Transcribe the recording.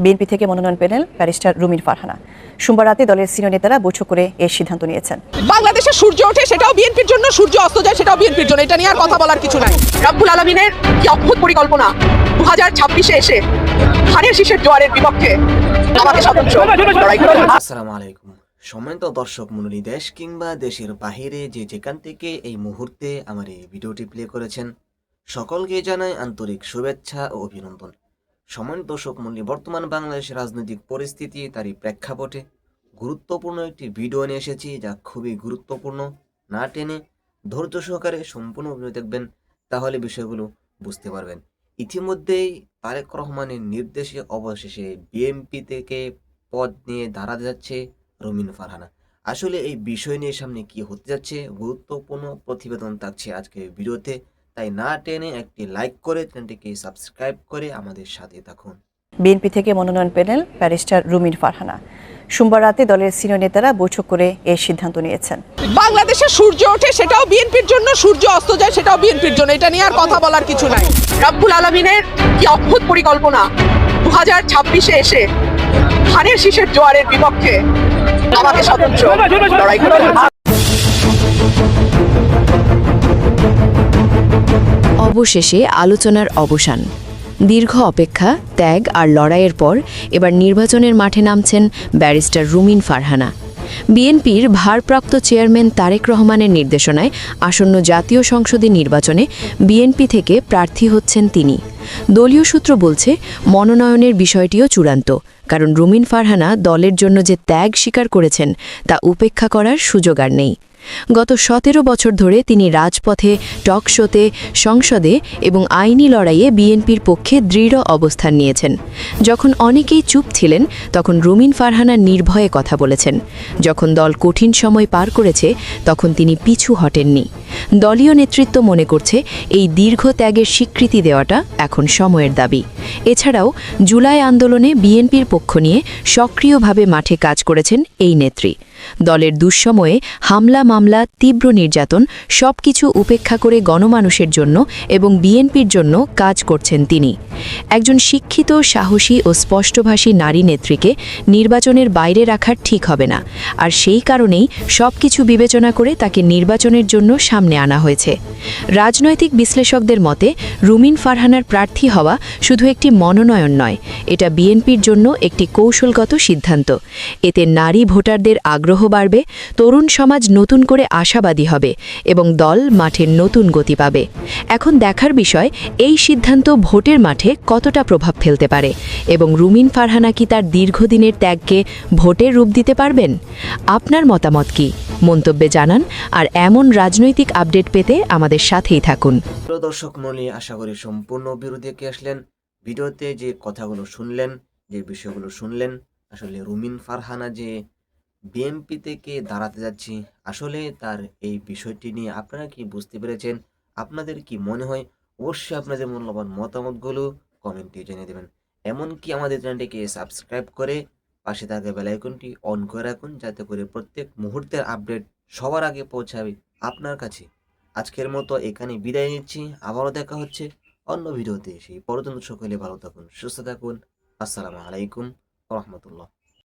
BNP থেকে মনোনয়ন পেলেন ব্যারিস্টার রুমিন ফারহানা। সোমবার রাতে দলের সিনিয়র নেতারা বৈঠক করে এর সিদ্ধান্ত নিয়েছেন। বাংলাদেশে সূর্য ওঠে সেটাও বিএনপির জন্য, সূর্য অস্ত যায় সেটাও বিএনপির জন্য। এটা নিয়ে আর কথা বলার কিছু নাই। রব্বুল আলামিনের কি অদ্ভুত পরিকল্পনা! 2026-এ এসে ধানের শীষের জোয়ারের বিপক্ষে আমাকে স্বতন্ত্র লড়াই করতে হবে। আসসালামু আলাইকুম সম্মানিত দর্শক মণ্ডলী, দেশ কিংবা দেশের বাহিরে যে যেখান থেকে এই মুহূর্তে আমার এই ভিডিওটি প্লে করেছেন, সকলকে জানাই আন্তরিক শুভেচ্ছা ও অভিনন্দন। সম্মানিত দর্শক মণ্ডলী, বর্তমান বাংলাদেশের রাজনৈতিক পরিস্থিতি তারই প্রেক্ষাপটে গুরুত্বপূর্ণ একটি ভিডিও নিয়ে এসেছি, যা খুবই গুরুত্বপূর্ণ। না টেনে ধৈর্য সহকারে সম্পূর্ণ ভিডিও দেখবেন, তাহলে বিষয়গুলো বুঝতে পারবেন। ইতিমধ্যেই তারেক রহমানের নির্দেশে অবশেষে বিএনপি থেকে পদ নিয়ে দাঁড়াতে যাচ্ছে রুমিন ফারহানা। আসলে এই বিষয় নিয়ে সামনে কি হতে যাচ্ছে, গুরুত্বপূর্ণ প্রতিবেদন থাকছে আজকের ভিডিওতে। তাই না টেনে একটি লাইক করে চ্যানেলটিকে সাবস্ক্রাইব করে আমাদের সাথে থাকুন। বিএনপি থেকে মনোনয়ন পেলেন ব্যারিস্টার রুমিন ফারহানা। সোমবার রাতে দলের সিনিয়র নেতারা বৈঠক করে এর সিদ্ধান্ত নিয়েছেন। বাংলাদেশে সূর্য ওঠে সেটাও বিএনপির জন্য, সূর্য অস্ত যায় সেটাও বিএনপির জন্য। এটা নিয়ে আর কথা বলার কিছু নাই। রব্বুল আলামিনের কি অদ্ভুত পরিকল্পনা! 2026-এ এসে ধানের শীষের জোয়ারের বিপক্ষে আমাকে স্বতন্ত্র লড়াই করতে হবে। অবশেষে আলোচনার অবসান। দীর্ঘ অপেক্ষা, ত্যাগ আর লড়াইয়ের পর এবার নির্বাচনের মাঠে নামছেন ব্যারিস্টার রুমিন ফারহানা। বিএনপির ভারপ্রাপ্ত চেয়ারম্যান তারেক রহমানের নির্দেশনায় আসন্ন জাতীয় সংসদে নির্বাচনে বিএনপি থেকে প্রার্থী হচ্ছেন তিনি। দলীয় সূত্র বলছে, মনোনয়নের বিষয়টিও চূড়ান্ত, কারণ রুমিন ফারহানা দলের জন্য যে ত্যাগ স্বীকার করেছেন তা উপেক্ষা করার সুযোগ আর নেই। গত 17 বছর ধরে তিনি রাজপথে, টক শোতে, সংসদে এবং আইনি লড়াইয়ে বিএনপির পক্ষে দৃঢ় অবস্থান নিয়েছেন। যখন অনেকেই চুপ ছিলেন, তখন রুমিন ফারহানা নির্ভয়ে কথা বলেছেন। যখন দল কঠিন সময় পার করেছে, তখন তিনি পিছু হটেননি। দলীয় নেতৃত্ব মনে করছে, এই দীর্ঘ ত্যাগের স্বীকৃতি দেওয়াটা এখন সময়ের দাবি। এছাড়াও জুলাই আন্দোলনে বিএনপির পক্ষ নিয়ে সক্রিয়ভাবে মাঠে কাজ করেছেন এই নেত্রী। দলের দুঃসময়ে হামলা, মামলা, তীব্র নির্যাতন সবকিছু উপেক্ষা করে গণমানুষের জন্য এবং বিএনপির জন্য কাজ করছেন তিনি। একজন শিক্ষিত, সাহসী ও স্পষ্টভাষী নারী নেত্রীকে নির্বাচনের বাইরে রাখার ঠিক হবে না, আর সেই কারণেই সবকিছু বিবেচনা করে তাকে নির্বাচনের জন্য সামনে আনা হয়েছে। রাজনৈতিক বিশ্লেষকদের মতে, রুমিন ফারহানার প্রার্থী হওয়া শুধু একটি মনোনয়ন নয়, এটা বিএনপির জন্য একটি কৌশলগত সিদ্ধান্ত। এতে নারী ভোটারদের আগ্রহ বাড়বে, তরুণ সমাজ নতুন করে আশাবাদী হবে এবং দল মাঠে নতুন গতি পাবে। এখন দেখার বিষয়, এই সিদ্ধান্ত ভোটের মাঠে কতটা প্রভাব ফেলতে পারে এবং রুমিন ফারহানা কি তার দীর্ঘদিনের ত্যাগকে ভোটের রূপ দিতে পারবেন? আপনার মতামত কি? মন্তব্যে জানান, আর এমন রাজনৈতিক আপডেট পেতে আমাদের সাথেই থাকুন। দর্শক মণ্ডলী, আশা করি সম্পূর্ণ ভিডিও দেখে আসলেন। ভিডিওতে যে কথাগুলো শুনলেন, যে বিষয়গুলো শুনলেন, আসলে রুমিন ফারহানা যে বিএনপি থেকে দাঁড়াতে যাচ্ছি, আসলে তার এই বিষয়টি নিয়ে আপনারা কি বুঝতে পেরেছেন? আপনাদের কি মনে হয়? অবশ্যই আপনাদের মূল্যবান মতামতগুলো কমেন্টে জানিয়ে দেবেন। এমনকি আমাদের চ্যানেলটিকে সাবস্ক্রাইব করে পাশে থাকা বেল আইকনটি অন করে রাখুন, যাতে করে প্রত্যেক মুহূর্তের আপডেট সবার আগে পৌঁছাবে আপনার কাছে। আজকের মতো এখানে বিদায় নিচ্ছি, আবারও দেখা হচ্ছে অন্য ভিডিওতে। সেই পর্যন্ত সকলে ভালো থাকুন, সুস্থ থাকুন। আসসালামু আলাইকুম ওয়া রাহমাতুল্লাহ।